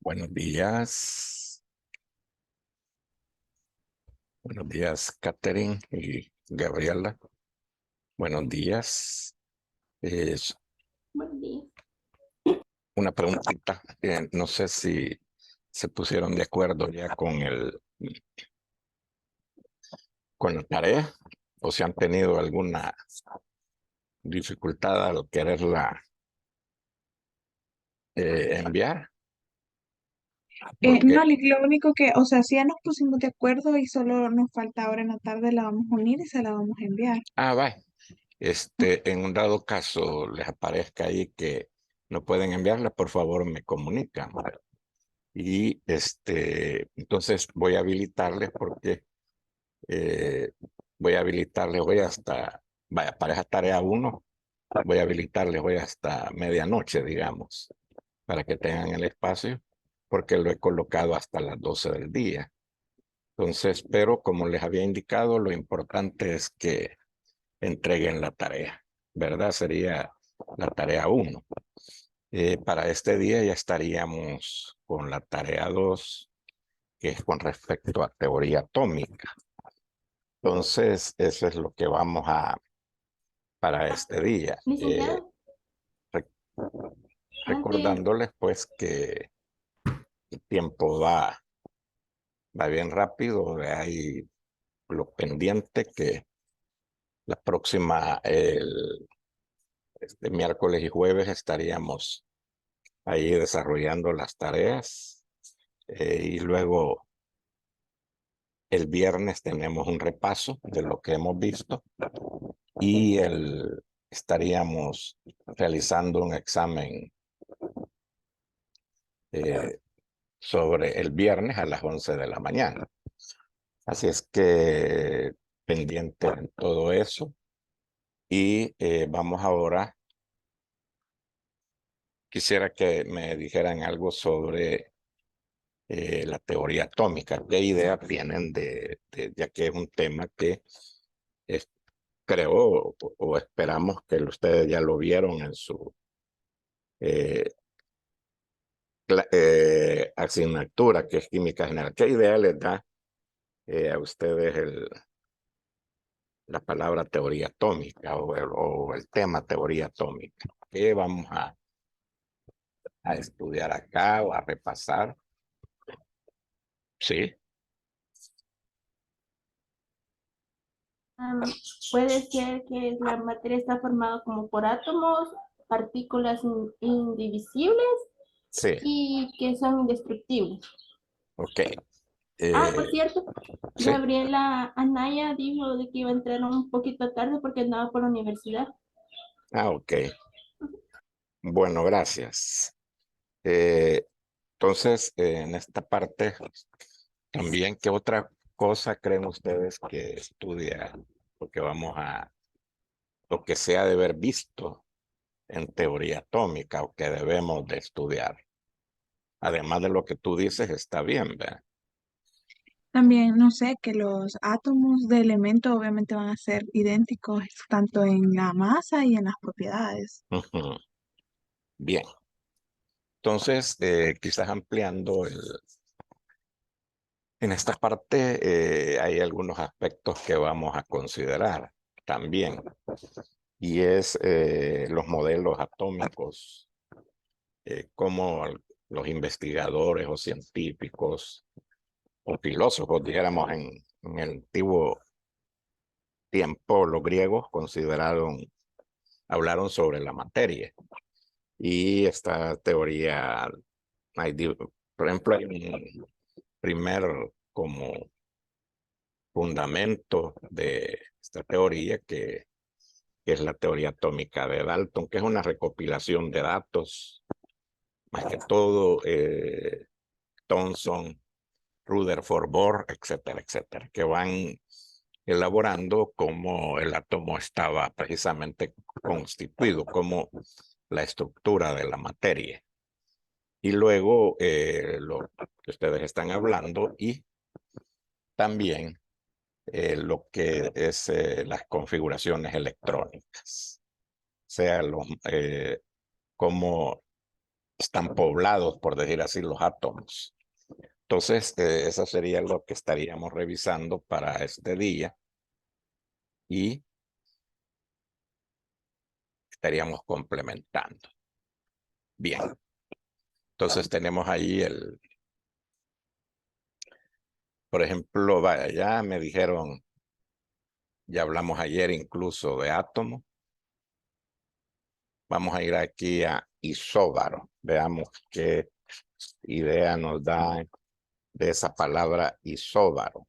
Buenos días. Buenos días, Catherine y Gabriela. Buenos días. Es Buen día. una preguntita. No sé si se pusieron de acuerdo ya con la tarea o si han tenido alguna dificultad al quererla enviar. Porque, No, lo único que, o sea, sí ya nos pusimos de acuerdo y solo nos falta ahora en la tarde la vamos a unir y se la vamos a enviar. va. En un dado caso les aparezca ahí que no pueden enviarla, por favor me comunican. Y entonces voy a habilitarles porque eh, voy hasta, vaya, para esa tarea uno, voy a habilitarles voy hasta medianoche, digamos, para que tengan el espacio, porque lo he colocado hasta las 12 del día. Entonces, pero como les había indicado, lo importante es que entreguen la tarea, ¿verdad? Sería la tarea uno. Para este día ya estaríamos con la tarea 2, que es con respecto a teoría atómica. Entonces, eso es lo que vamos a para este día. Licenciado, Re- antes, recordándoles pues que el tiempo va bien rápido, hay lo pendiente que la próxima, este miércoles y jueves estaríamos ahí desarrollando las tareas, y luego el viernes tenemos un repaso de lo que hemos visto y estaríamos realizando un examen eh, sobre el viernes a las 11 de la mañana. Así es que pendiente en todo eso. Y vamos ahora, quisiera que me dijeran algo sobre la teoría atómica. ¿Qué ideas tienen ya que es un tema que es, creo o esperamos que ustedes ya lo vieron en su eh, asignatura, que es química general? ¿Qué idea les da a ustedes la palabra teoría atómica o el tema teoría atómica? ¿Qué vamos a estudiar acá o a repasar? Sí, puede ser que la materia está formada como por átomos, partículas indivisibles sí, y que son indestructibles. ok. Por Eh, cierto, sí, Gabriela Anaya dijo de que iba a entrar un poquito tarde porque andaba por la universidad. ok. Bueno, gracias. Eh, entonces, en esta parte, también, ¿qué otra cosa creen ustedes que estudia? Porque vamos a lo que sea de haber visto en teoría atómica o que debemos de estudiar. Además de lo que tú dices, está bien, ¿verdad? También, no sé, que los átomos de elemento obviamente van a ser idénticos tanto en la masa y en las propiedades. Ujú. Bien. Entonces, quizás ampliando en esta parte, hay algunos aspectos que vamos a considerar también, y es los modelos atómicos, cómo los investigadores o científicos o filósofos, dijéramos en el antiguo tiempo, los griegos hablaron sobre la materia. Y esta teoría, por ejemplo, hay un primer como fundamento de esta teoría que es la teoría atómica de Dalton, que es una recopilación de datos, más que todo Thomson, Rutherford Bohr, etcétera, etcétera, que van elaborando cómo el átomo estaba precisamente constituido, como la estructura de la materia. Y luego lo que ustedes están hablando y también lo que es las configuraciones electrónicas, sea cómo están poblados, por decir así, los átomos. Entonces, eso sería lo que estaríamos revisando para este día y estaríamos complementando. Bien, entonces tenemos ahí por ejemplo, vaya, ya me dijeron, ya hablamos ayer incluso de átomo. Vamos a ir aquí a isóbaro. Veamos qué idea nos da de esa palabra isóbaro.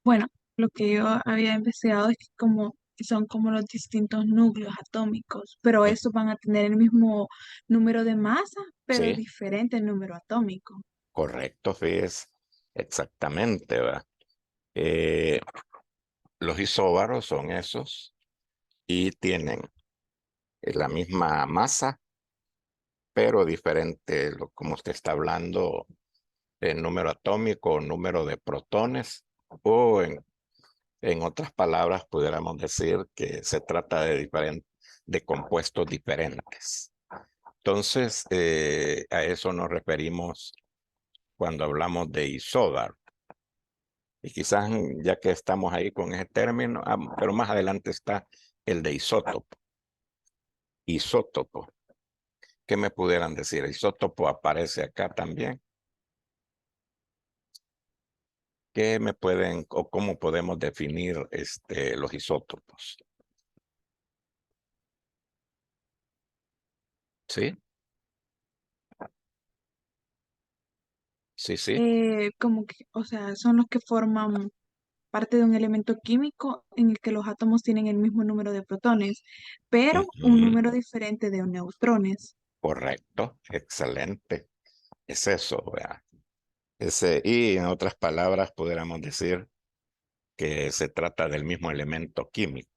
Bueno, lo que yo había investigado es que son como los distintos núcleos atómicos, pero Mm, estos van a tener el mismo número de masa, pero sí, diferente el número atómico. correcto, fíjese. Exactamente, ¿verdad? Eh, los isóbaros son esos y tienen la misma masa, pero diferente, como usted está hablando, el número atómico o número de protones, o en otras palabras, pudiéramos decir que se trata de compuestos diferentes. Entonces, a eso nos referimos cuando hablamos de isóbaro. Y quizás ya que estamos ahí con ese término, pero más adelante está el de isótopo. Isótopo. ¿Qué me pudieran decir? Isótopo aparece acá también. ¿Qué me pueden o cómo podemos definir los isótopos? ¿Sí? Sí, sí. Como que, o sea, son los que forman parte de un elemento químico en el que los átomos tienen el mismo número de protones, pero un Ujú. número diferente de neutrones. Correcto. Excelente. Es eso, ¿verdad? Y en otras palabras, pudiéramos decir que se trata del mismo elemento químico.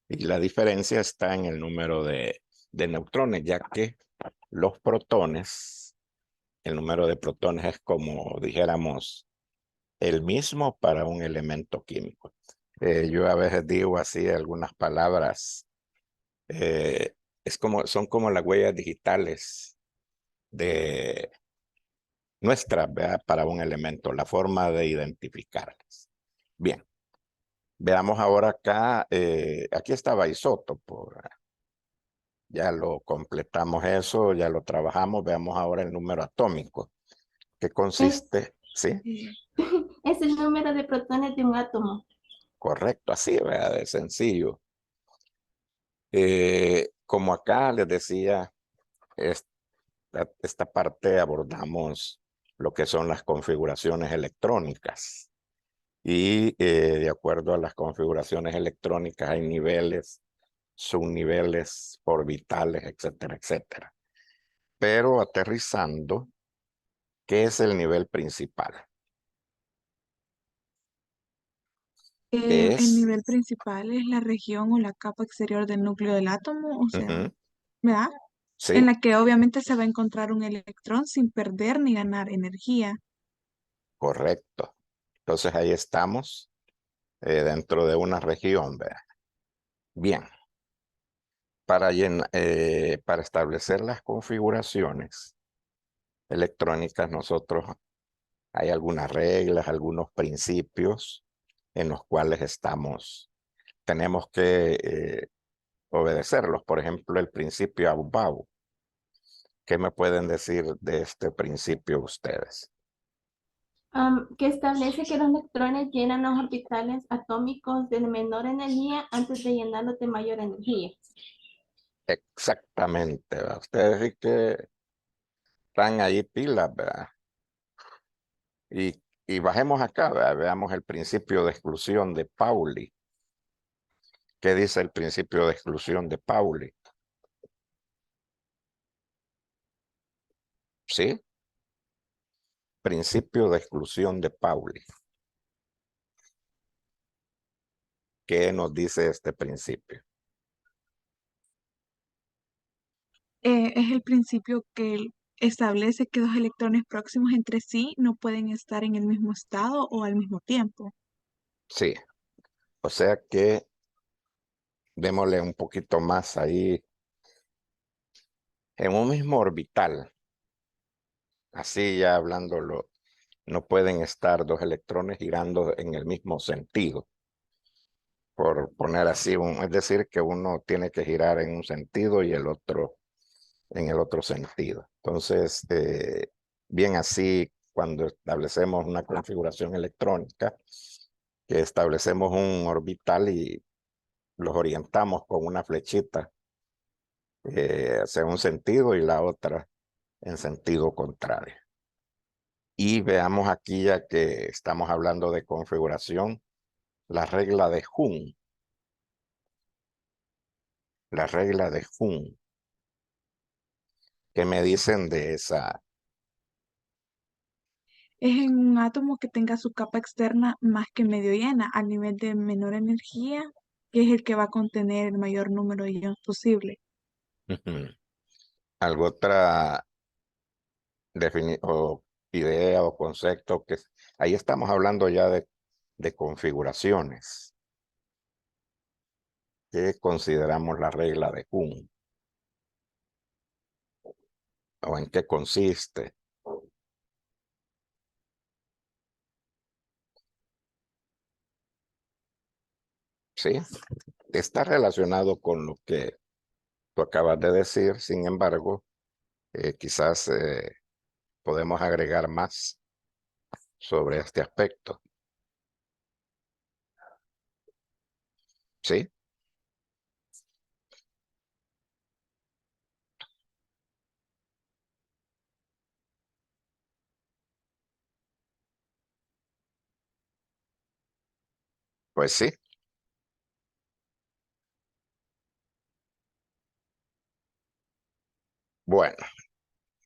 Y la diferencia está en el número de neutrones, ya que los protones, el número de protones es como dijéramos el mismo para un elemento químico. Yo a veces digo así algunas palabras, eh, son como las huellas digitales de nuestras, ¿verdad? Para un elemento, la forma de identificarlas. Bien, veamos ahora acá, aquí estaba isótopo, ¿verdad? Ya lo completamos eso, ya lo trabajamos, veamos ahora el número atómico, que Es, consiste, ¿sí? Eh, es el número de protones de un átomo. Correcto, así, ¿verdad? De sencillo. Como acá les decía, esta parte abordamos lo que son las configuraciones electrónicas. Y de acuerdo a las configuraciones electrónicas hay niveles, subniveles, orbitales, etcétera, etcétera. Pero aterrizando, ¿qué es el nivel principal? ¿Qué el es? nivel principal es la región o la capa exterior del núcleo del átomo, o sea, Ujú, ¿verdad? En sí, la que obviamente se va a encontrar un electrón sin perder ni ganar energía. correcto. Entonces ahí estamos dentro de una región, ¿verdad? Bien, para establecer las configuraciones electrónicas, nosotros hay algunas reglas, algunos principios en los cuales tenemos que obedecerlos. Por ejemplo, el principio Abu-Babu. ¿Qué me pueden decir de este principio ustedes? Que establece que los electrones llenan los orbitales atómicos de menor energía antes de llenarlos de mayor energía. Exactamente, ¿verdad? Ustedes sí que están ahí pilas, ¿verdad? Y bajemos acá, ¿verdad? Veamos el principio de exclusión de Pauli. ¿Qué dice el principio de exclusión de Pauli? ¿Sí? Principio de exclusión de Pauli. ¿Qué nos dice este principio? Es el principio que establece que dos electrones próximos entre sí no pueden estar en el mismo estado o al mismo tiempo. Sí, o sea que démosle un poquito más ahí En un mismo orbital, así ya hablándolo, no pueden estar dos electrones girando en el mismo sentido. Por poner así, es decir, que uno tiene que girar en un sentido y el otro en el otro sentido. Entonces, bien así, cuando establecemos una configuración electrónica, que establecemos un orbital y los orientamos con una flechita hacia un sentido y la otra en sentido contrario. Y veamos aquí, ya que estamos hablando de configuración, la regla de Hund. La regla de Hund. ¿Qué me dicen de esa? Es en un átomo que tenga su capa externa más que medio llena, al nivel de menor energía, que es el que va a contener el mayor número de iones posible. ¿Alguna otra o idea o concepto? Que ahí estamos hablando ya de configuraciones. ¿Qué consideramos la regla de Hund? ¿O en qué consiste? Sí, está relacionado con lo que tú acabas de decir. Sin embargo, quizás podemos agregar más sobre este aspecto. Sí, pues sí. Bueno,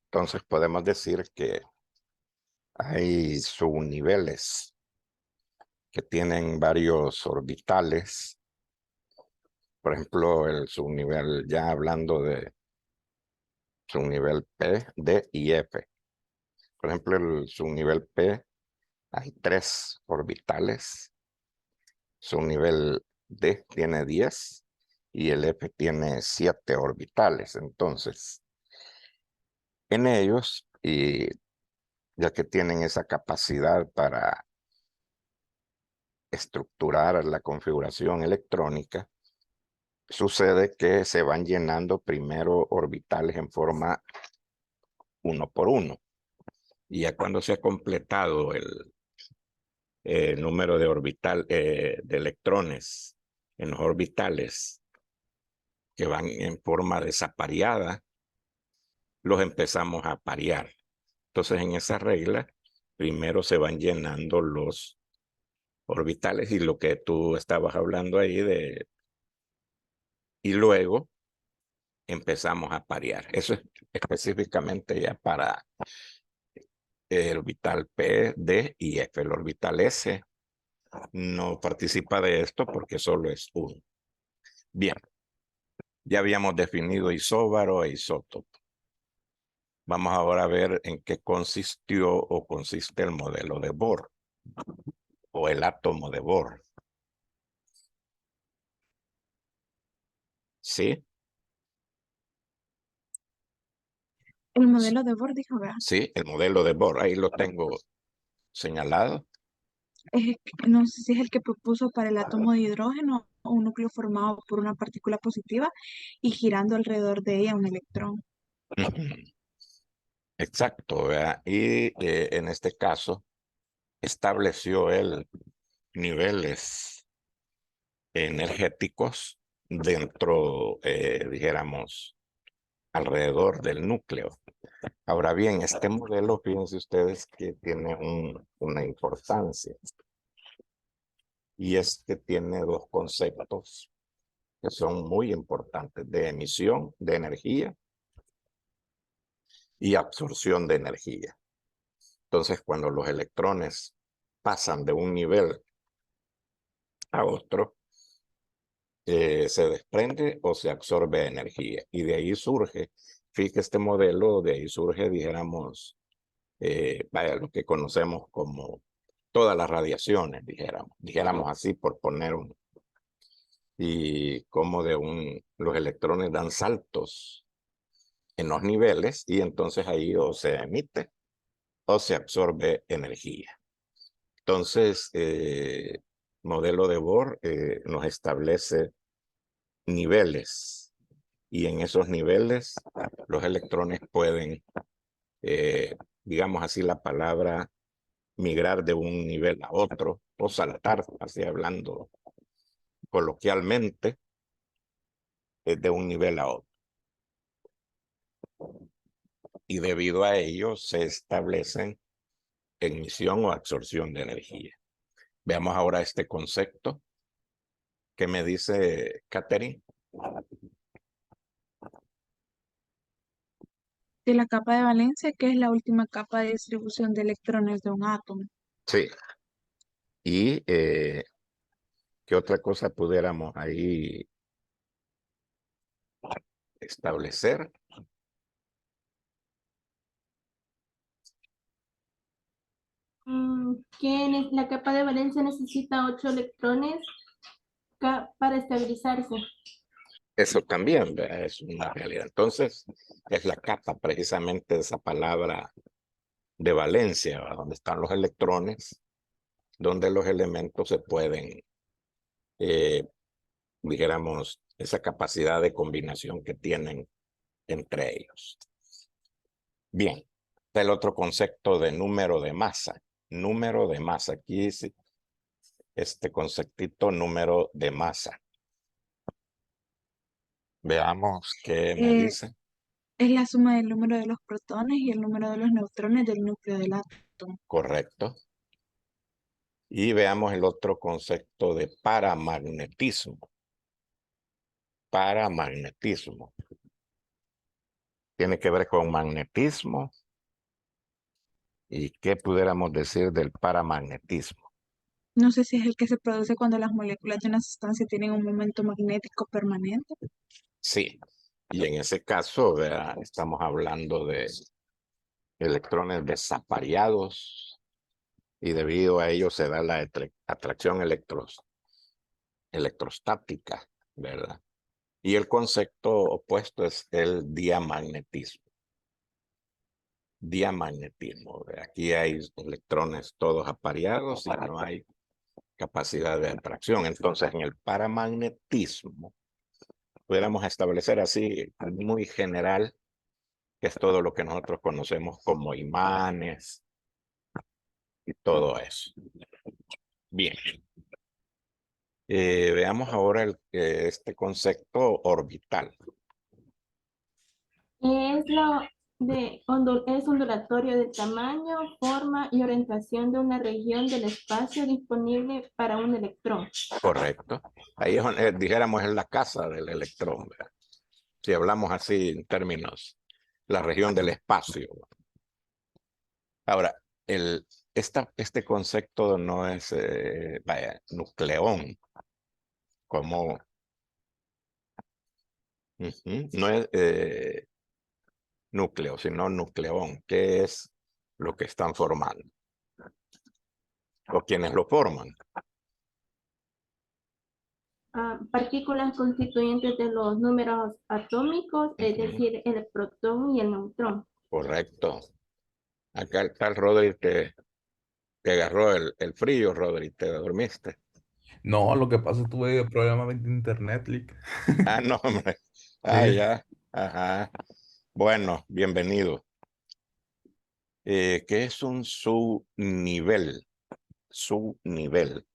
entonces podemos decir que hay subniveles que tienen varios orbitales. Por ejemplo, el subnivel, ya hablando de subnivel P, D y F. Por ejemplo, el subnivel P hay 3 orbitales. Subnivel D tiene 10 y el F tiene 7 orbitales. Entonces, en ellos, y ya que tienen esa capacidad para estructurar la configuración electrónica, sucede que se van llenando primero orbitales en forma uno por uno. Y ya cuando se ha completado el número de de electrones en los orbitales que van en forma desapareada, los empezamos a parear. Entonces, en esa regla, primero se van llenando los orbitales y lo que tú estabas hablando ahí y luego empezamos a parear. Eso es específicamente ya para el orbital P, D y F. El orbital S no participa de esto porque solo es uno. Bien, ya habíamos definido isóbaro e isótopo. Vamos ahora a ver en qué consistió o consiste el modelo de Bohr o el átomo de Bohr. ¿Sí? El modelo de Bohr, dijo, ¿verdad? Sí, el modelo de Bohr. Ahí lo tengo señalado. No sé si es el que propuso para el átomo de hidrógeno un núcleo formado por una partícula positiva y girando alrededor de ella un electrón. Exacto, ¿verdad? Y en este caso estableció él niveles energéticos dentro, dijéramos, alrededor del núcleo. Ahora bien, este modelo, fíjense ustedes que tiene una importancia, y es que tiene dos conceptos que son muy importantes: de emisión de energía y absorción de energía. Entonces, cuando los electrones pasan de un nivel a otro, se desprende o se absorbe energía. Y de ahí surge, fíjate este modelo, de ahí surge, dijéramos, vaya, lo que conocemos como todas las radiaciones, dijéramos así por poner y como los electrones dan saltos en los niveles y entonces ahí o se emite o se absorbe energía. Entonces, modelo de Bohr nos establece niveles y en esos niveles los electrones pueden, digamos así la palabra, migrar de un nivel a otro o saltar, así hablando coloquialmente, de un nivel a otro. Y debido a ello se establecen emisión o absorción de energía. Veamos ahora este concepto. ¿Qué me dice Catherine? De la capa de valencia, que es la última capa de distribución de electrones de un átomo. Sí. Y ¿qué otra cosa pudiéramos ahí establecer? Que la capa de valencia necesita 8 electrones para estabilizarse. Eso también, ¿verdad? Es una realidad. Entonces, es la capa precisamente de esa palabra de valencia, ¿verdad? Donde están los electrones, donde los elementos se pueden, dijéramos, esa capacidad de combinación que tienen entre ellos. Bien, está el otro concepto de número de masa. Número de masa. Aquí sí, este conceptito número de masa. Veamos qué me Eh, dice. es la suma del número de los protones y el número de los neutrones del núcleo del átomo. Correcto. Y veamos el otro concepto de paramagnetismo. Paramagnetismo. Tiene que ver con magnetismo. ¿Y qué pudiéramos decir del paramagnetismo? No sé si es el que se produce cuando las moléculas de una sustancia tienen un momento magnético permanente. Sí. Y en ese caso, vea, estamos hablando de electrones desapareados y debido a ello se da la atracción electrostática, ¿verdad? Y el concepto opuesto es el diamagnetismo. Diamagnetismo. Aquí hay electrones todos apareados y no hay capacidad de atracción. Entonces, en el paramagnetismo, pudiéramos establecer así, muy general, que es todo lo que nosotros conocemos como imanes y todo eso. Bien. Veamos ahora este concepto orbital. Es ondulatorio de tamaño, forma y orientación de una región del espacio disponible para un electrón. Correcto. Ahí es donde, dijéramos, es la casa del electrón, ¿verdad? Si hablamos así en términos, la región del espacio. Ahora, este concepto no es, vaya, nucleón, como, no es núcleo, sino nucleón, que es lo que están formando, o quienes lo forman. Partículas constituyentes de los números atómicos, es decir, el protón y el neutrón. Correcto. Acá está el Rodri que agarró el frío, Rodri, te dormiste. No, lo que pasa es que tuve problemas de internet, Lick. Ah, no, hombre. Ah, Sí. ya. Ajá. Bueno, bienvenido. ¿Qué es un subnivel? Subnivel.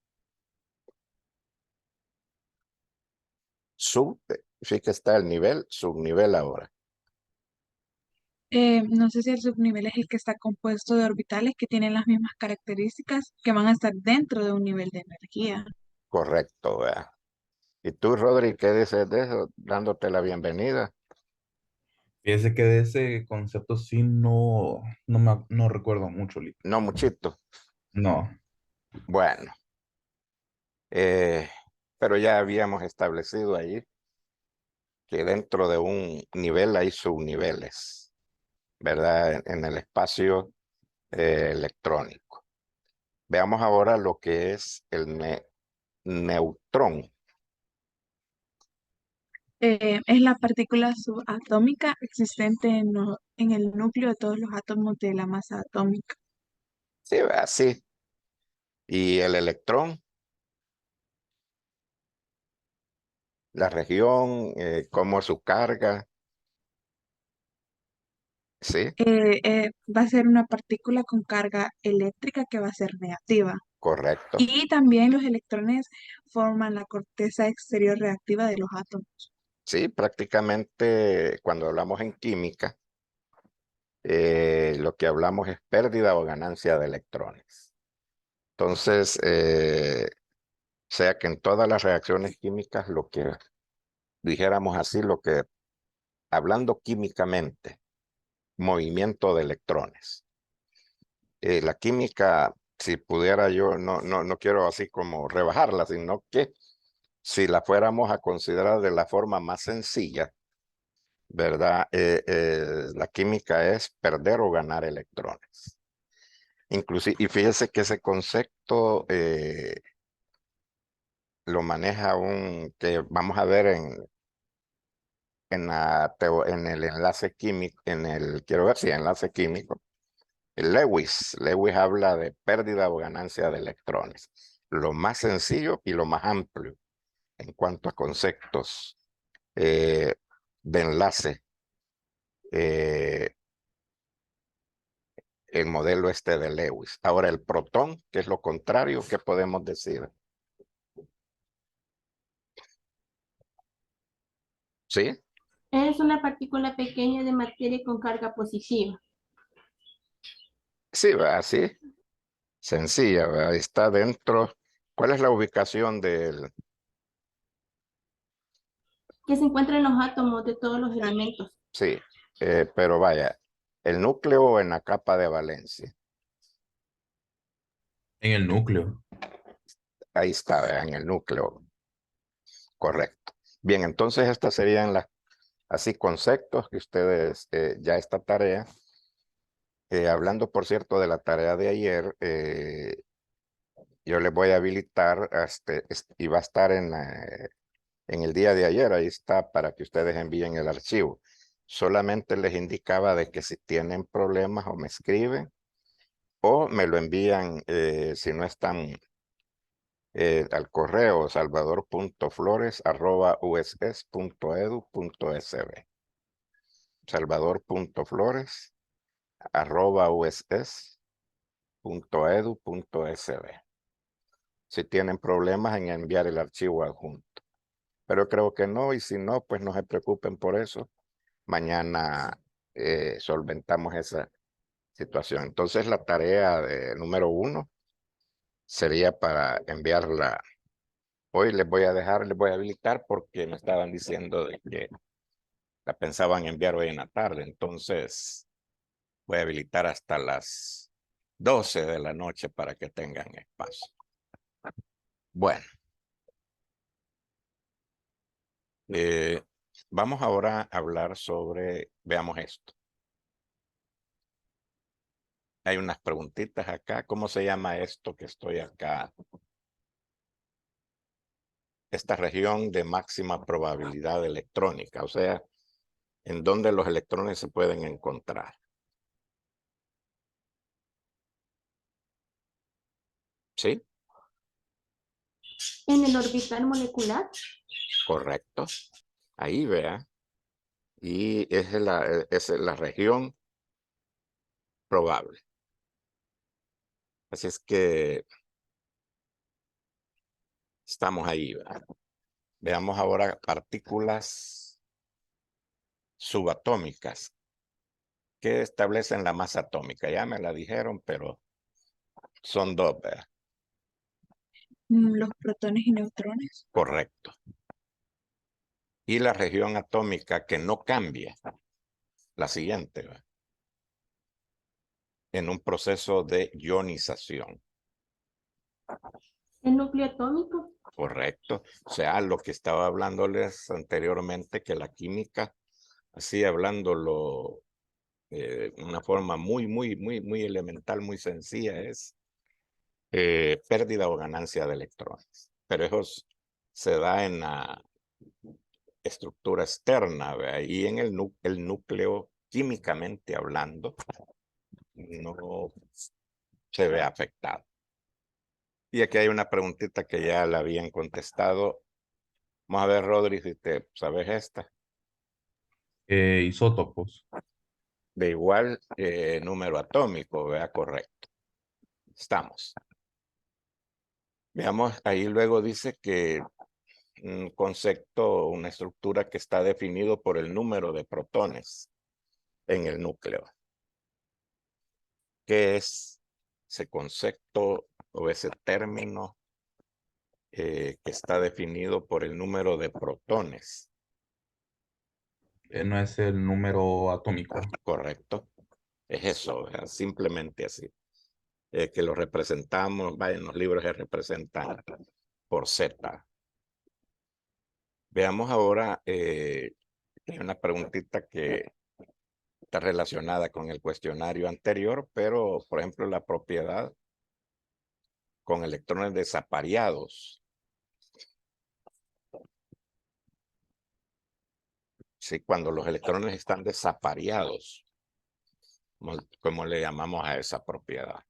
Sí que está el nivel, subnivel ahora. No sé si el subnivel es el que está compuesto de orbitales que tienen las mismas características que van a estar dentro de un nivel de energía. Correcto, ¿verdad? ¿Y tú, Rodri, qué dices de eso? Dándote la bienvenida. Fíjese que de ese concepto sí no recuerdo mucho, Lick. No muchito. No. Bueno, eh, pero ya habíamos establecido allí que dentro de un nivel hay subniveles, ¿verdad? En el espacio electrónico. Veamos ahora lo que es el neutrón. Es la partícula subatómica existente en el núcleo de todos los átomos de la masa atómica. Sí, así. Y el electrón, la región, cómo es su carga. Sí, Va a ser una partícula con carga eléctrica que va a ser negativa. correcto. Y también los electrones forman la corteza exterior reactiva de los átomos. Sí, prácticamente cuando hablamos en química, lo que hablamos es pérdida o ganancia de electrones. Entonces, sea que en todas las reacciones químicas, lo que dijéramos así, lo que hablando químicamente, movimiento de electrones. La química, si pudiera yo, no quiero así como rebajarla, sino que si la fuéramos a considerar de la forma más sencilla, ¿verdad? La química es perder o ganar electrones. Inclusive, y fíjese que ese concepto lo maneja que vamos a ver en el enlace químico, quiero ver si enlace químico. Lewis habla de pérdida o ganancia de electrones. Lo más sencillo y lo más amplio en cuanto a conceptos de enlace. El modelo este de Lewis. Ahora el protón, que es lo contrario, ¿qué podemos decir? ¿Sí? Es una partícula pequeña de materia con carga positiva. Sí, ¿verdad? Sí, sencilla, ¿verdad? Está dentro. ¿Cuál es la ubicación del? Que se encuentra en los átomos de todos los elementos. Sí, pero vaya, el núcleo en la capa de valencia. En el núcleo. Ahí está, ¿verdad? En el núcleo. Correcto. Bien, entonces estas serían las así conceptos que ustedes ya esta tarea. Hablando, por cierto, de la tarea de ayer, yo les voy a habilitar y va a estar en el día de ayer, ahí está para que ustedes envíen el archivo. Solamente les indicaba de que si tienen problemas o me escriben o me lo envían si no están al correo salvador.flores@uss.edu.sb salvador.flores@uss.edu.sb si tienen problemas en enviar el archivo adjunto. Pero creo que no, y si no, pues no se preocupen por eso. Mañana solventamos esa situación. Entonces la tarea número 1 sería para enviarla. Hoy les voy a les voy a habilitar porque me estaban diciendo de que la pensaban enviar hoy en la tarde. Entonces voy a habilitar hasta las 12 de la noche para que tengan espacio. Bueno. Vamos ahora a hablar sobre, veamos esto. Hay unas preguntitas acá. ¿Cómo se llama esto que estoy acá? Esta región de máxima probabilidad electrónica, o sea, en donde los electrones se pueden encontrar. ¿Sí? En el orbital molecular. Correcto. Ahí vea. Y es la región probable. Así es que estamos ahí, ¿verdad? Veamos ahora partículas subatómicas que establecen la masa atómica. Ya me la dijeron, pero son dos, ¿verdad? Los protones y neutrones. Correcto. Y la región atómica que no cambia, la siguiente, ¿verdad? En un proceso de ionización. El núcleo atómico. Correcto. O sea, lo que estaba hablándoles anteriormente, que la química, así hablándolo de una forma muy elemental, muy sencilla, es pérdida o ganancia de electrones. Pero eso se da estructura externa, ¿verdad? Y en el núcleo, químicamente hablando, no se ve afectado. Y aquí hay una preguntita que ya la habían contestado. Vamos a ver, Rodri, si te sabes esta. Isótopos. De igual número atómico, ¿verdad? Correcto. Estamos. Veamos, ahí luego dice que un concepto, una estructura que está definido por el número de protones en el núcleo. ¿Qué es ese concepto o ese término que está definido por el número de protones? No es el número atómico. Correcto. Es eso, ¿verdad? Simplemente así. Que lo representamos, vaya, en los libros se representan por Z. Veamos ahora, hay una preguntita que está relacionada con el cuestionario anterior, pero, por ejemplo, la propiedad con electrones desapareados. Sí, cuando los electrones están desapareados, ¿cómo le llamamos a esa propiedad?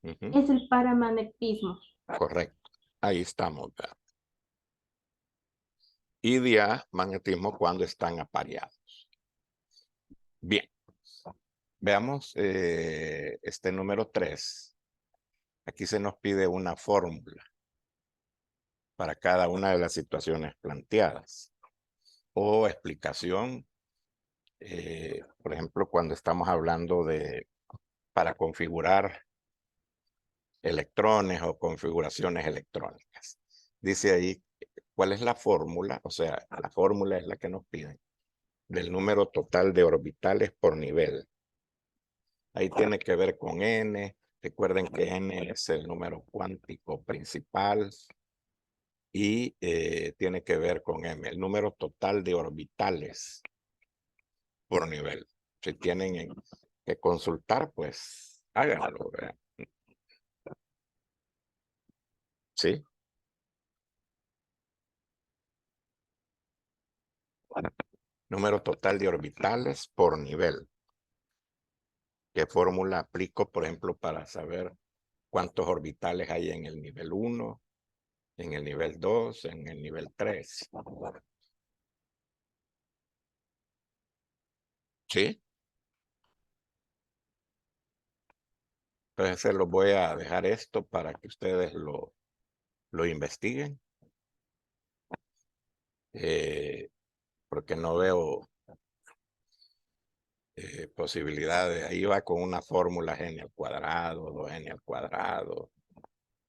Ujú, Es el paramagnetismo. correcto. Ahí estamos, ¿verdad? Y diamagnetismo cuando están apareados. Bien. Veamos este número 3. Aquí se nos pide una fórmula para cada una de las situaciones planteadas o explicación. Por ejemplo, cuando estamos hablando de para configurar electrones o configuraciones electrónicas. Dice ahí cuál es la fórmula, o sea, la fórmula es la que nos piden del número total de orbitales por nivel. Ahí tiene que ver con n. Recuerden que n es el número cuántico principal y tiene que ver con m, el número total de orbitales por nivel. Si tienen que consultar, pues háganlo, ¿verdad? ¿Sí? Número total de orbitales por nivel. ¿Qué fórmula aplico, por ejemplo, para saber cuántos orbitales hay en el nivel 1, en el nivel 2, en el nivel 3? ¿Sí? Entonces se los voy a dejar esto para que ustedes lo investiguen. Porque no veo posibilidades. Ahí va con una fórmula n al cuadrado, 2n al cuadrado,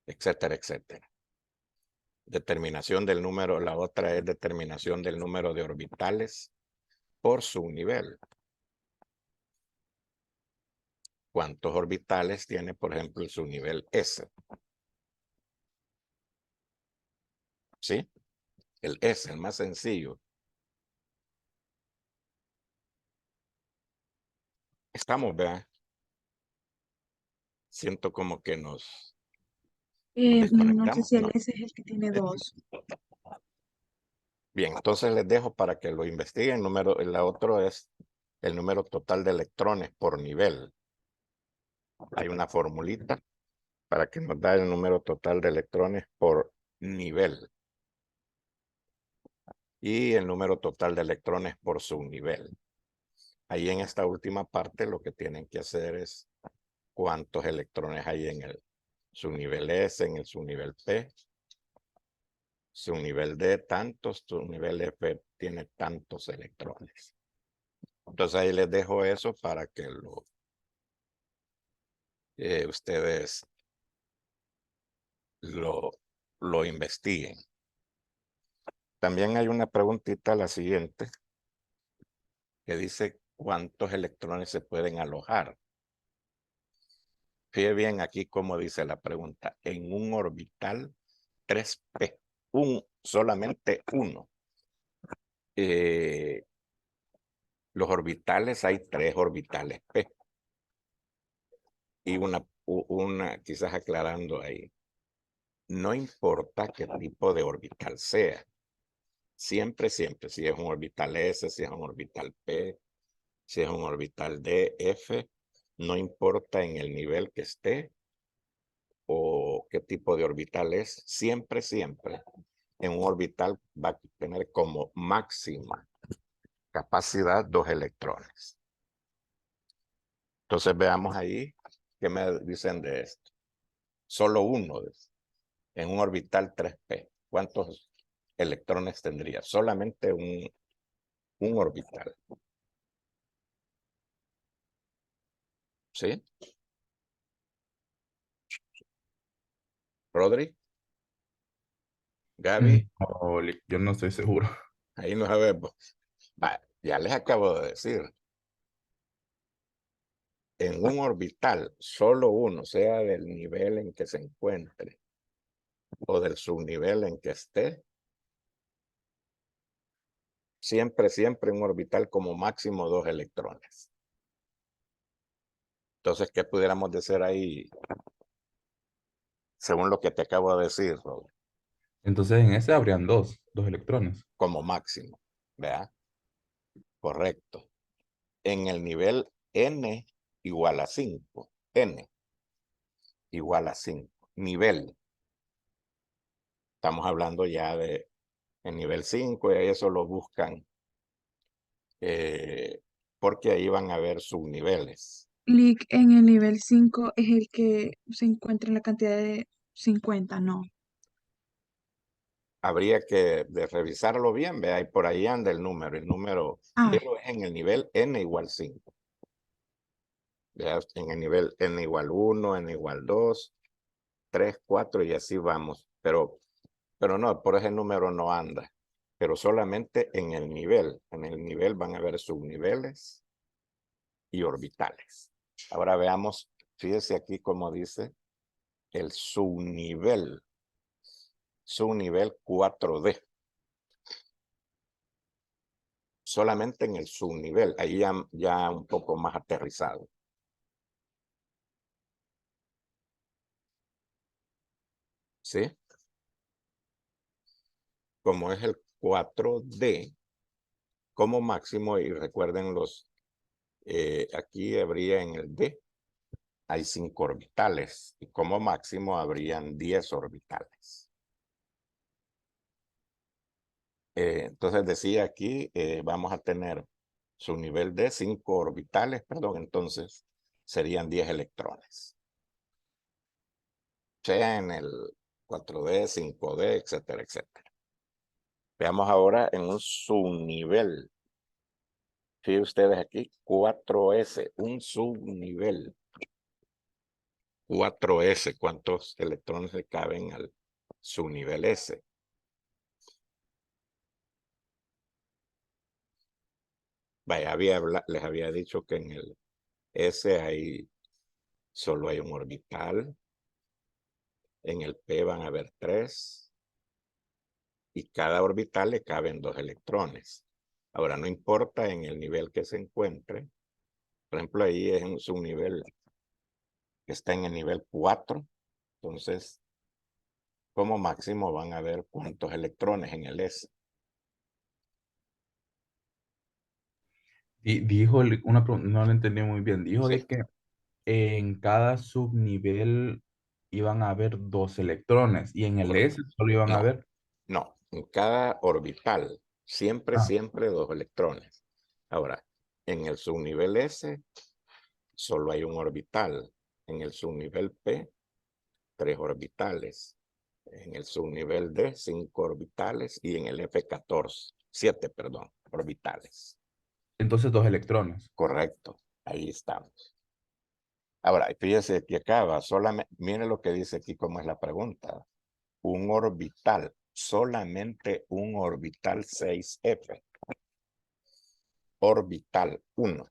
etcétera, etcétera. Determinación del número, la otra es determinación del número de orbitales por su nivel. ¿Cuántos orbitales tiene, por ejemplo, su nivel S? ¿Sí? El S, el más sencillo. Estamos, vean. Siento como que nos No sé desconectamos. si el No. S es el que tiene 2. Bien, entonces les dejo para que lo investiguen. El otro es el número total de electrones por nivel. Hay una formulita para que nos da el número total de electrones por nivel. Y el número total de electrones por subnivel. Ahí en esta última parte lo que tienen que hacer es cuántos electrones hay en el subnivel S, en el subnivel P. Subnivel D tantos, subnivel F tiene tantos electrones. Entonces ahí les dejo eso para que ustedes lo investiguen. También hay una preguntita, la siguiente, que dice cuántos electrones se pueden alojar. Fíjense bien aquí cómo dice la pregunta. En un orbital 3p, solamente uno. Los orbitales, hay 3 orbitales p. Y una quizás aclarando ahí. no importa qué tipo de orbital sea. Siempre, siempre, si es un orbital S, si es un orbital P, si es un orbital D, F, no importa en el nivel que esté o qué tipo de orbital es, siempre, siempre en un orbital va a tener como máxima capacidad 2 electrones. Entonces veamos ahí qué me dicen de esto. Solo uno en un orbital 3p. ¿Cuántos electrones tendría? Solamente un orbital. ¿Sí? Rodri, Gaby, No, yo no estoy seguro. ahí no sabemos. Va, ya les acabo de decir. En un orbital, solo uno, sea del nivel en que se encuentre o del subnivel en que esté, siempre, siempre un orbital como máximo 2 electrones. Entonces, ¿qué pudiéramos decir ahí? Según lo que te acabo de decir, Rodri, Entonces en ese habrían dos electrones. como máximo, ¿verdad? Correcto. En el nivel n igual a 5, n igual a 5, nivel. Estamos hablando ya de el nivel 5 y eso lo buscan porque ahí van a ver subniveles. Lick en el nivel 5 es el que se encuentra en la cantidad de 50, ¿no? Habría que revisarlo bien, vea, y por ahí anda el número, Ah, pero es en el nivel n igual 5. Vea, en el nivel n igual 1, n igual 2, 3, 4 y así vamos. Pero no, por ese número no anda. Pero solamente en el nivel. En el nivel van a haber subniveles y orbitales. Ahora veamos, fíjese aquí como dice el subnivel. Subnivel 4D. Solamente en el subnivel. Ahí ya un poco más aterrizado. ¿Sí? Como es el 4D, como máximo, y recuerden aquí habría en el D, hay 5 orbitales, y como máximo habrían 10 orbitales. Entonces decía aquí, vamos a tener su nivel de 5 orbitales, perdón, entonces serían 10 electrones. Sea en el 4D, 5D, etcétera, etcétera. Veamos ahora en un subnivel. Fíjense ustedes aquí, 4S, un subnivel. 4S, ¿cuántos electrones le caben al subnivel S? Vaya, les había dicho que en el S solo hay un orbital. En el P van a haber 3. Y cada orbital le caben 2 electrones. Ahora, no importa en el nivel que se encuentre. Por ejemplo, ahí es un subnivel que está en el nivel 4. Entonces, como máximo van a haber cuántos electrones en el S. No lo entendí muy bien. Dijo ¿Sí? de que en cada subnivel iban a haber dos electrones y en el S solo iban a No, haber. no. En cada orbital, siempre, Ah, siempre 2 electrones. Ahora, en el subnivel S, solo hay un orbital. En el subnivel P, 3 orbitales. En el subnivel D, 5 orbitales. Y en el F, 7, perdón, orbitales. entonces dos electrones. Correcto. Ahí estamos. Ahora, fíjese que acaba, solamente, mire lo que dice aquí como es la pregunta. Un orbital, solamente un orbital 6F. Orbital 1.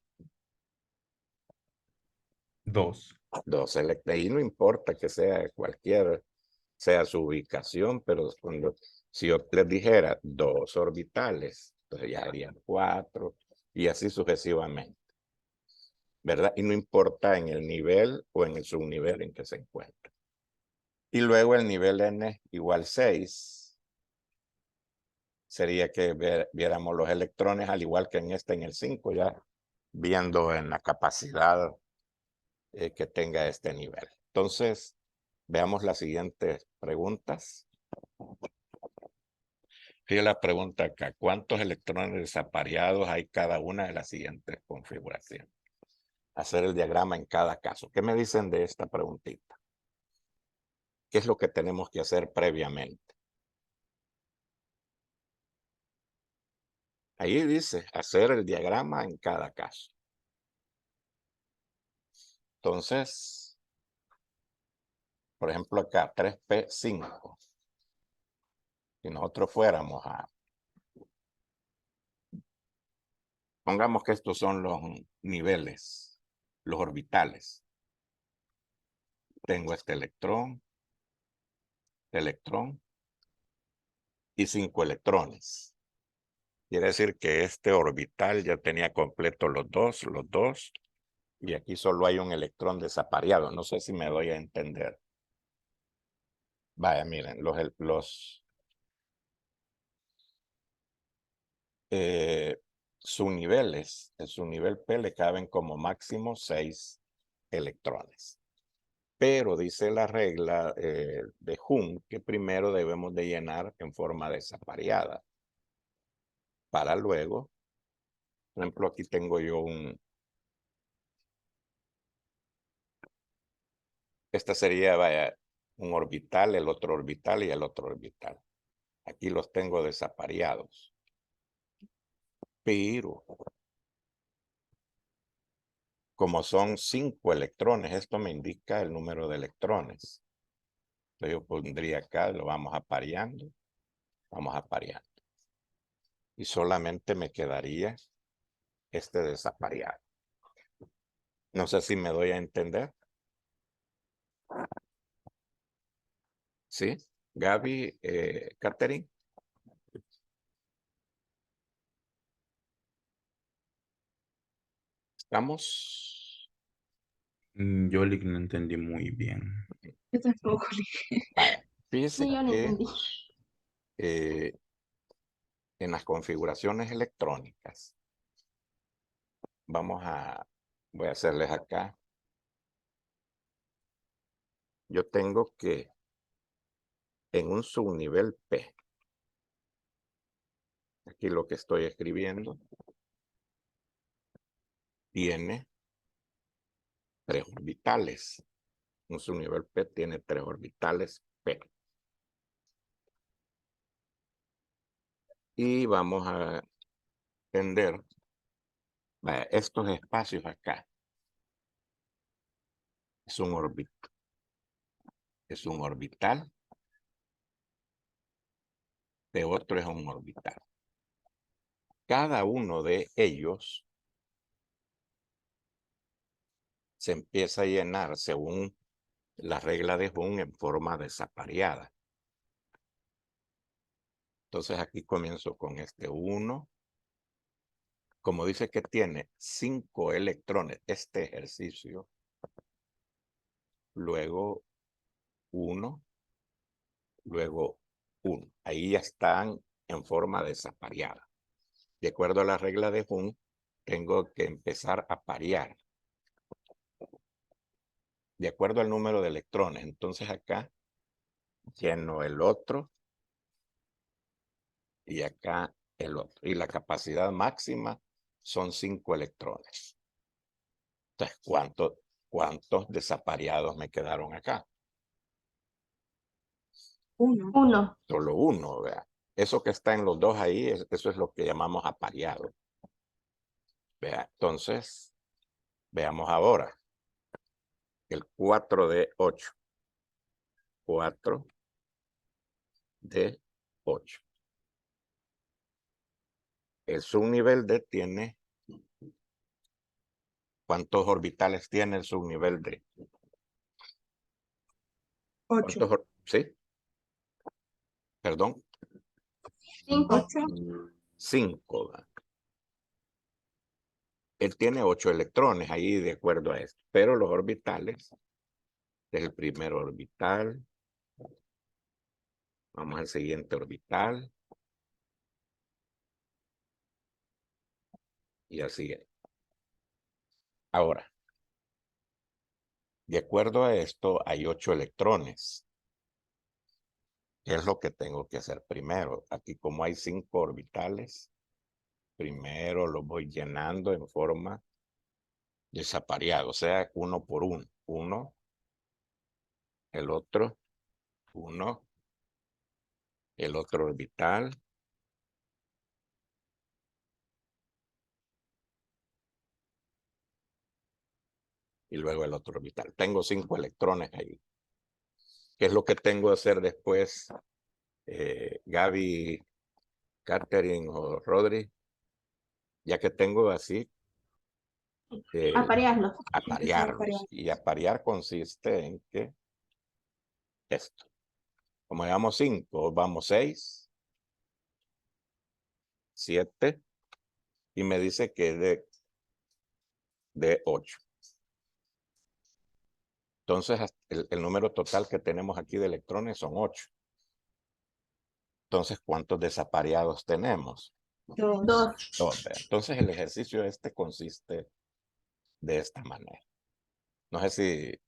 Dos. 2 electrones. Y no importa que sea sea su ubicación, pero si yo les dijera 2 orbitales, entonces ya harían 4 y así sucesivamente, ¿verdad? Y no importa en el nivel o en el subnivel en que se encuentre. Y luego el nivel n igual 6. Sería que viéramos los electrones al igual que en en el 5, ya viendo en la capacidad que tenga este nivel. Entonces, veamos las siguientes preguntas. Fíjate la pregunta acá. ¿Cuántos electrones desapareados hay cada una de las siguientes configuraciones? Hacer el diagrama en cada caso. ¿Qué me dicen de esta preguntita? ¿Qué es lo que tenemos que hacer previamente? Ahí dice hacer el diagrama en cada caso. Entonces, por ejemplo acá 3p5. Si nosotros fuéramos a... Pongamos que estos son los niveles, los orbitales. Tengo este electrón y 5 electrones. Quiere decir que este orbital ya tenía completo los dos, y aquí solo hay un electrón desapareado. No sé si me doy a entender. Vaya, miren, subniveles, en su nivel P le caben como máximo 6 electrones. Pero dice la regla de Hund que primero debemos de llenar en forma desapareada. Para luego, por ejemplo, aquí tengo yo esta sería, vaya, un orbital, el otro orbital y el otro orbital. Aquí los tengo desapareados. Pero, como son 5 electrones, esto me indica el número de electrones. Entonces yo pondría acá, lo vamos apareando. Vamos apareando. Y solamente me quedaría este desapareado. No sé si me doy a entender. ¿Sí? Gaby, Catherine. ¿Estamos? Yo no entendí muy bien. Yo tampoco. Vale. Fíjese Sí, yo lo que entendí. en las configuraciones electrónicas, voy a hacerles acá. Yo tengo que en un subnivel P, aquí lo que estoy escribiendo, tiene 3 orbitales. Un subnivel P tiene 3 orbitales P. Y vamos a entender estos espacios acá. Es un orbital. Es un orbital. De otro es un orbital. Cada uno de ellos se empieza a llenar según la regla de Hund en forma desapareada. Entonces aquí comienzo con este 1. Como dice que tiene 5 electrones este ejercicio, luego 1, luego 1. Ahí ya están en forma desapareada. De acuerdo a la regla de Hund, tengo que empezar a parear. De acuerdo al número de electrones. Entonces acá lleno el otro y acá el otro. Y la capacidad máxima son 5 electrones. Entonces, ¿cuántos desapareados me quedaron acá? Uno. Uno. Solo uno, vea. Eso que está en los dos ahí, eso es lo que llamamos apareado. Vea, entonces, veamos ahora. El 4 de 8. 4 de 8. El subnivel D tiene... ¿Cuántos orbitales tiene el subnivel D? 8. ¿Sí? Perdón. 5. 8. 5. Él tiene 8 electrones ahí de acuerdo a esto. Pero los orbitales, el primer orbital, Vamos al siguiente orbital. Y al siguiente. Ahora, de acuerdo a esto, hay 8 electrones. ¿Qué es lo que tengo que hacer primero? Aquí como hay 5 orbitales, primero los voy llenando en forma desapareada, o sea, uno por uno. Uno, el otro, uno, el otro orbital, y luego el otro orbital. Tengo 5 electrones ahí. ¿Qué es lo que tengo que hacer después, Gaby, Catherine o Rodri? Ya que tengo así, Aparearlos. Empezar a parear. aparearlos. Y aparear consiste en que esto. Como llevamos 5, vamos 6, 7, y me dice que es de 8. Entonces, el número total que tenemos aquí de electrones son 8. Entonces, ¿cuántos desapareados tenemos? 2. 2. 2. Entonces, el ejercicio este consiste de esta manera. No sé si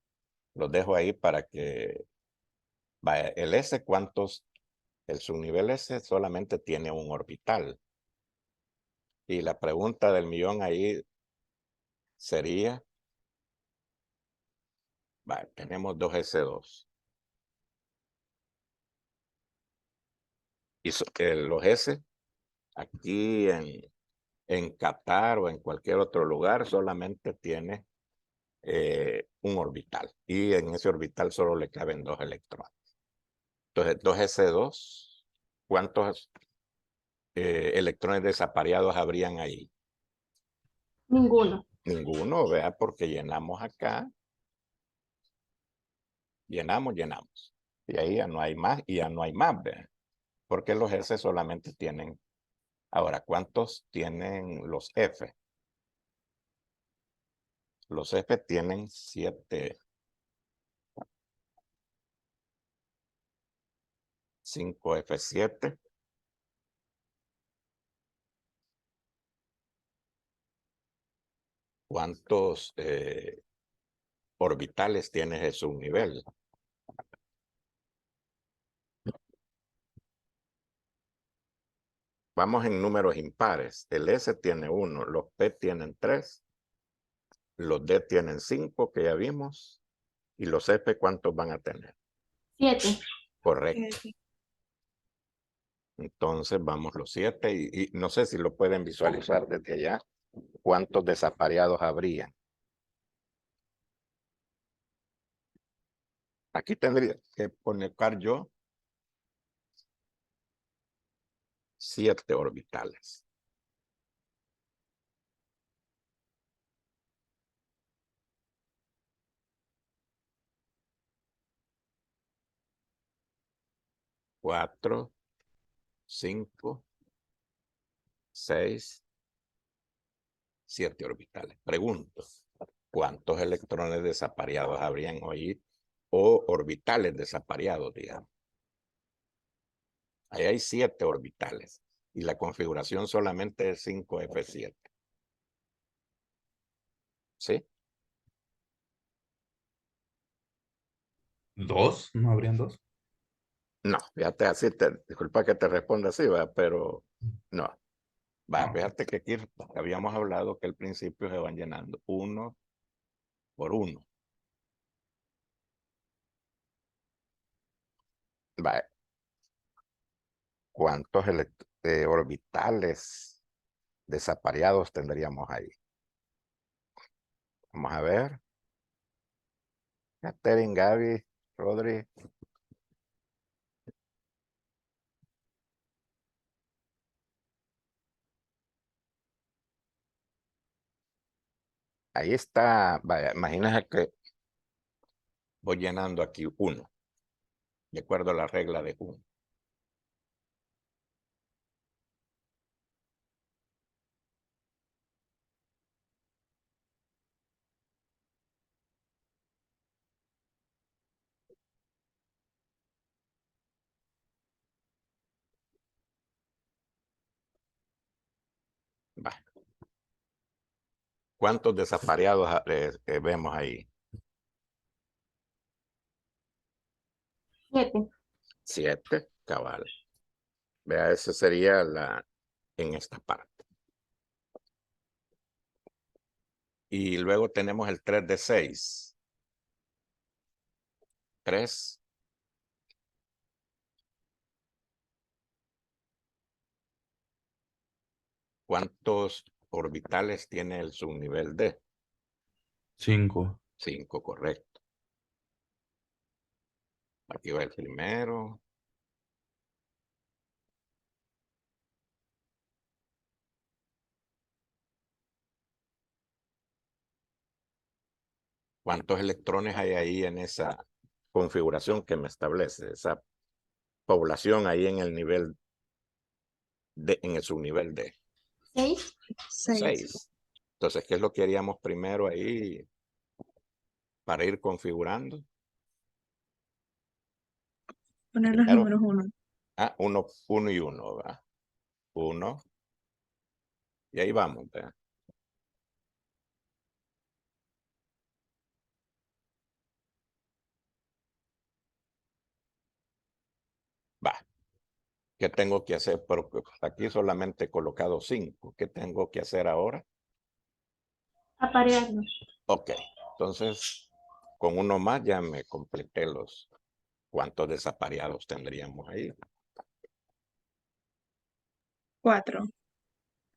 los dejo ahí para que vaya. El S, ¿cuántos? El subnivel S solamente tiene un orbital. Y la pregunta del millón ahí sería, vale, tenemos 2 S2. Y los S, aquí en Qatar o en cualquier otro lugar, solamente tiene un orbital. Y en ese orbital solo le caben 2 electrones. Entonces, 2S2, ¿cuántos electrones desapareados habrían ahí? Ninguno. Ninguno, vea, porque llenamos acá, llenamos. Y ahí ya no hay más, y ya no hay más, vea. Porque los S solamente tienen. Ahora, ¿cuántos tienen los F? Los F tienen 7. 5F7. ¿Cuántos orbitales tiene ese subnivel? Vamos en números impares. El S tiene 1, los P tienen 3, los D tienen 5, que ya vimos, y los F, ¿cuántos van a tener? 7. Correcto. Entonces vamos los 7 y no sé si lo pueden visualizar desde allá. ¿Cuántos desapareados habría? Aquí tendría que colocar yo 7 orbitales. Cuatro, 5, 6, 7 orbitales. Pregunto, ¿cuántos electrones desapareados habrían hoy o orbitales desapareados, digamos? Ahí hay 7 orbitales y la configuración solamente es 5F7. ¿Sí? ¿Dos? ¿No habrían dos? No, fíjate así, disculpa que te responda así, ¿va? Pero no. Va, No. fíjate que aquí habíamos hablado que al principio se van llenando uno por uno. Va, ¿cuántos orbitales desapareados tendríamos ahí? Vamos a ver. Catherine, Gaby, Rodri. Ahí está. Vaya, imagínense que voy llenando aquí uno, de acuerdo a la regla de uno. Va. ¿Cuántos desapareados vemos ahí? 7. 7, cabal. Vea, esa sería en esta parte. Y luego tenemos el 3 de 6. 3. ¿Cuántos orbitales tiene el subnivel D? 5. 5, correcto. Aquí va el primero. ¿Cuántos electrones hay ahí en esa configuración que me establece? Esa población ahí en el nivel D, en el subnivel D. 6. 6. 6. Entonces, ¿qué es lo que haríamos primero ahí para ir configurando? Poner los Primero, números 1. 1 y 1, ¿verdad? 1. Y ahí vamos, ¿verdad? Va. ¿Qué tengo que hacer? Porque aquí solamente he colocado 5. ¿Qué tengo que hacer ahora? Aparearlos. Ok. Entonces, con uno más ya me completé los cuántos desapareados tendríamos ahí. 4.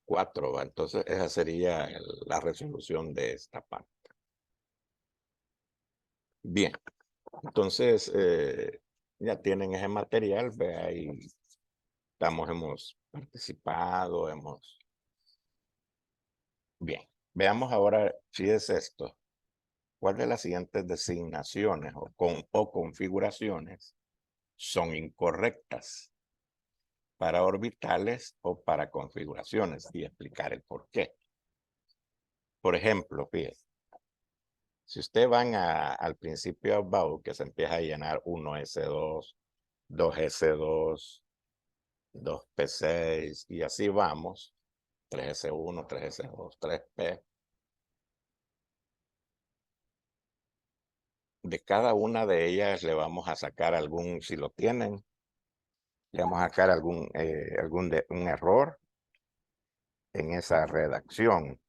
4, ¿va? Entonces, esa sería la resolución de esta parte. Bien. Entonces, ya tienen ese material, ve ahí. Hemos participado, Bien, veamos ahora si es esto. ¿Cuál de las siguientes designaciones o configuraciones son incorrectas para orbitales o para configuraciones? Y explicar el por qué. Por ejemplo, fíjese, si usted van al principio about, que se empieza a llenar 1s2, 2s2, 2p6 y así vamos, 3s1, 3s2, 3p. De cada una de ellas le vamos a sacar algún, si lo tienen, le vamos a sacar un error en esa redacción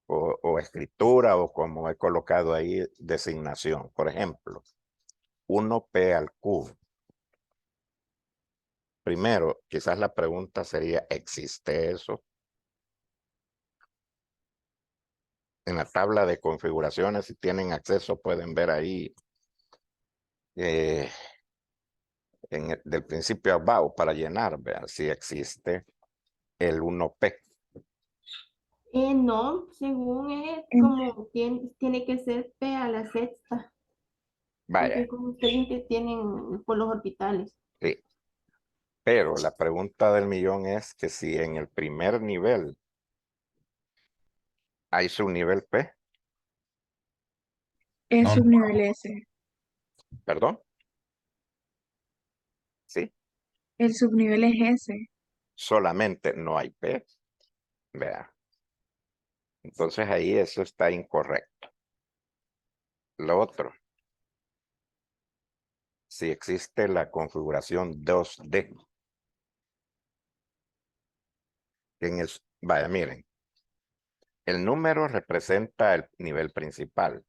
o escritura o como he colocado ahí, designación. Por ejemplo, 1p al cubo. Primero, quizás la pregunta sería, ¿existe eso? En la tabla de configuraciones, si tienen acceso, pueden ver ahí del principio abajo para llenar, vean si existe el 1p. No, según es como tiene que ser P a la sexta. Vaya, Porque como ustedes que tienen por los orbitales. sí. Pero la pregunta del millón es que si en el primer nivel hay subnivel P, Es No, subnivel S. perdón, sí, El subnivel es S. solamente no hay P, vea. Entonces ahí eso está incorrecto. Lo otro, si existe la configuración 2D, vaya, miren, el número representa el nivel principal.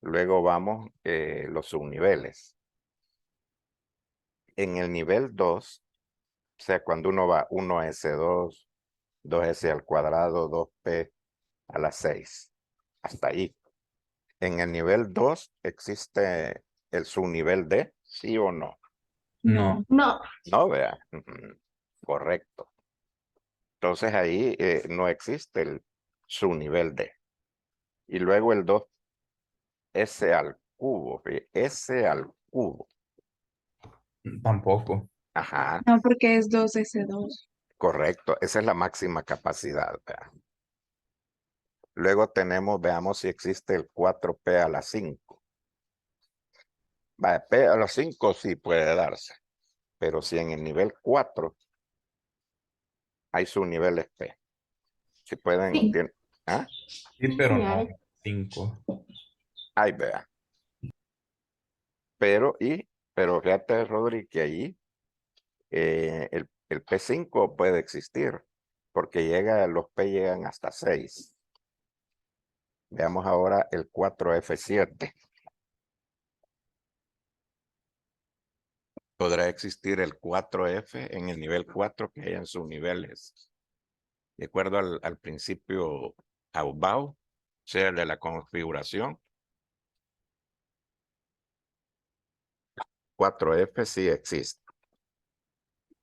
Luego vamos los subniveles. En el nivel 2, o sea, cuando uno va 1s2, 2s al cuadrado, 2p a la 6. Hasta ahí. En el nivel 2 existe el subnivel D, ¿sí o no? no. No, No, vea. Correcto. Entonces ahí no existe el subnivel D. Y luego el 2s al cubo. S al cubo. Tampoco. Ajá, No, porque es 2S2. correcto. Esa es la máxima capacidad. Vea. Luego tenemos, veamos si existe el 4p a la 5. Vaya, p a la 5 sí puede darse. Pero si en el nivel 4 hay subniveles P. Si pueden, Sí. ¿ah? Sí, pero Sí, no hay. 5. Ahí vea. Pero fíjate, Rodri, que ahí el P5 puede existir, porque los P llegan hasta 6. Veamos ahora el 4F7. Podrá existir el 4F en el nivel 4 que hayan subniveles. De acuerdo al principio Aufbau, o sea, el de la configuración. 4F sí existe.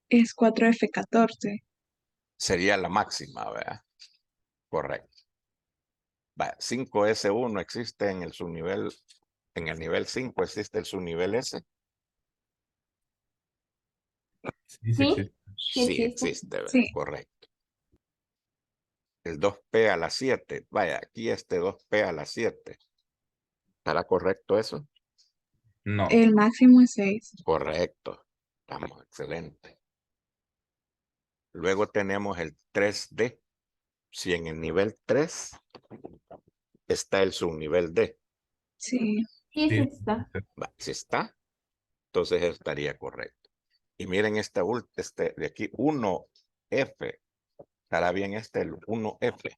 Es 4F14. Sería la máxima, ¿verdad? Correcto. 5S1 existe en el subnivel, en el nivel 5 existe el subnivel S. Sí, sí Sí, existe. sí Sí existe. existe, ¿verdad? Sí. Correcto. El 2P a la 7. Vaya, aquí este 2P a la 7. ¿Estará correcto eso? No. El máximo es 6. Correcto. Estamos excelente. Luego tenemos el 3D. Si en el nivel 3 está el subnivel D. Sí. Sí, sí Sí. está. Si está, entonces estaría correcto. Y miren este de aquí, 1F. ¿Estará bien el 1F?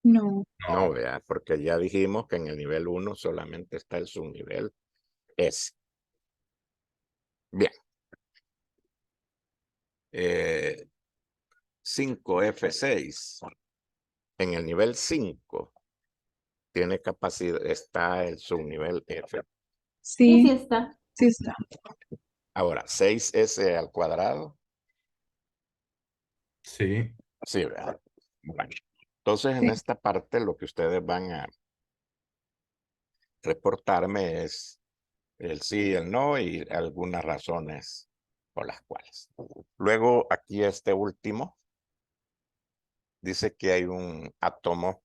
No. No, No. vea, porque ya dijimos que en el nivel 1 solamente está el subnivel S. Bien. 5F6. En el nivel 5 tiene capacidad, está el subnivel F. Sí, sí Sí. está. Sí está. Ahora, 6S al cuadrado. Sí. Sí, ¿verdad? Bueno, entonces en Sí. esta parte lo que ustedes van a reportarme es el sí y el no y algunas razones por las cuales. Luego aquí este último dice que hay un átomo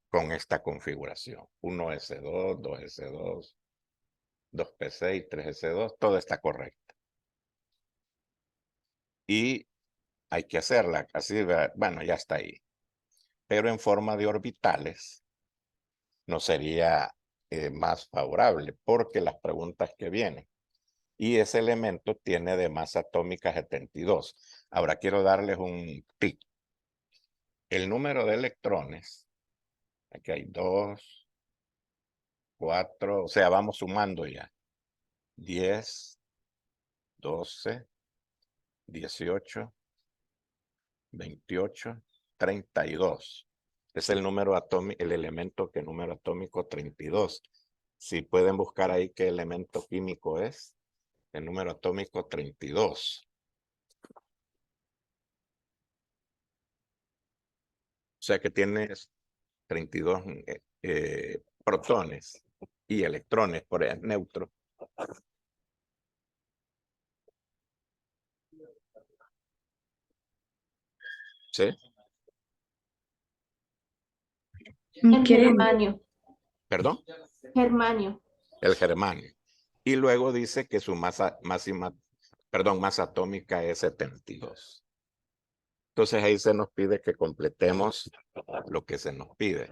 con esta configuración. 1S2, 2S2, 2P6, 3S2, todo está correcto. Y hay que hacerla, así, bueno, ya está ahí. Pero en forma de orbitales no sería más favorable porque las preguntas que vienen. Y ese elemento tiene de masa atómica 72. Ahora quiero darles un tip. El número de electrones, aquí hay 2, 4, o sea, vamos sumando ya. 10, 12, 18, 28, 32. Es el número atómico, el elemento que número atómico 32. Si pueden buscar ahí qué elemento químico es, el número atómico 32. O sea que tienes 32 protones y electrones por el neutro. ¿Sí? El ¿Quieren? germanio. ¿Perdón? Germanio. El germanio. Y luego dice que su masa máxima, perdón, masa atómica es 72. Entonces ahí se nos pide que completemos lo que se nos pide.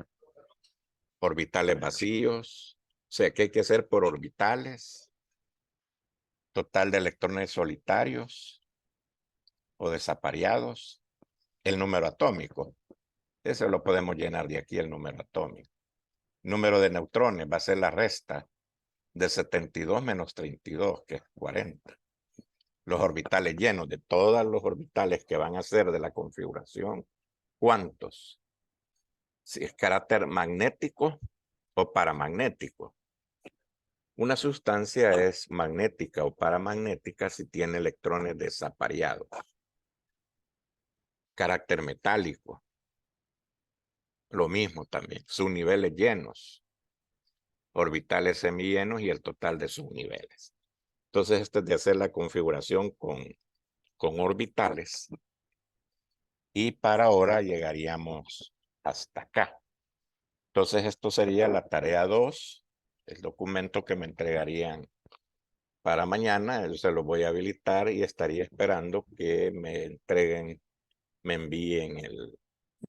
Orbitales vacíos, o sea que hay que hacer por orbitales, total de electrones solitarios o desapareados, el número atómico. Eso lo podemos llenar de aquí, el número atómico. Número de neutrones va a ser la resta de 72 menos 32, que es 40. Los orbitales llenos, de todos los orbitales que van a ser de la configuración, ¿cuántos? Si es carácter magnético o paramagnético. Una sustancia es magnética o paramagnética si tiene electrones desapareados. Carácter metálico. Lo mismo también. Subniveles llenos. Orbitales semillenos y el total de subniveles. Entonces, esto es de hacer la configuración con orbitales. Y para ahora llegaríamos hasta acá. Entonces, esto sería la tarea 2, el documento que me entregarían para mañana. Yo se lo voy a habilitar y estaría esperando que me entreguen me envíen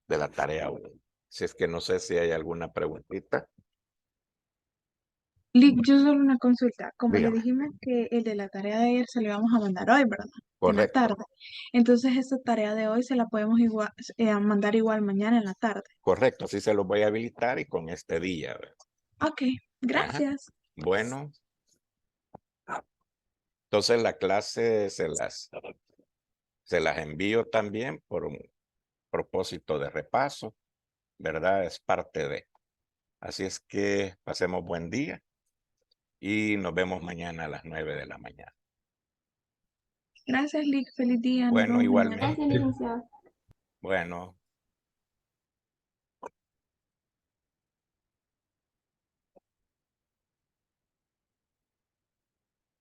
de la tarea 1. Si es que no sé si hay alguna preguntita. Lick, yo solo una consulta. Como le Dígame. dijimos que el de la tarea de ayer se lo íbamos a mandar hoy, ¿verdad? En la Correcto, tarde. Entonces, esta tarea de hoy se la podemos igual, mandar igual mañana en la tarde. correcto. Así se los voy a habilitar y con este día. ¿Verdad? Ok, gracias. Bueno. Entonces la clase se las envío también por un propósito de repaso, ¿verdad? Es parte de. Así es que pasemos buen día y nos vemos mañana a las 9 de la mañana. Gracias, Lick. Feliz día. Nos Bueno, vemos mañana. igualmente. Gracias, licenciado. Bueno.